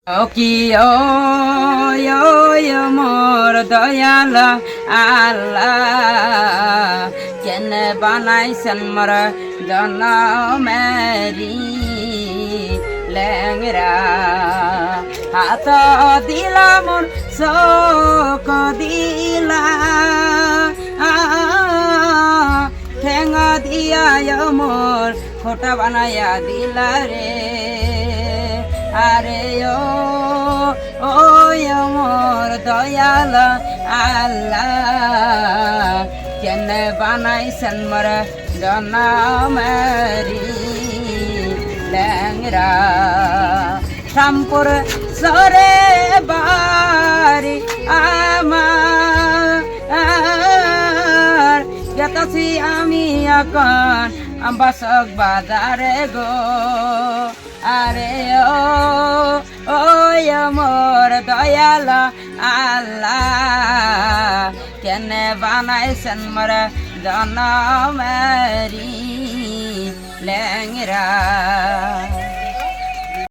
ও কি মোর দয়াল আল্লাহ কেন বানাইছেন মোর জনমেরি ল্যাংরা হাত দিলা মোর চোখ দিলা ঠেঙ দিয়া মোর খোটা বানাইয়া দিলা রে আরে ও মোর দয়াল আল্লাহ কেন বানাইছেন মোর জনমেরি ল্যাংরা শ্যামপুর সরে বাড়ি আমার গেতাছি আমি এখন বাসক বাজারে গো আরে ও মোর দয়াল আল্লাহ কেন বানাইছেন মোর জনমেরি ল্যাংরা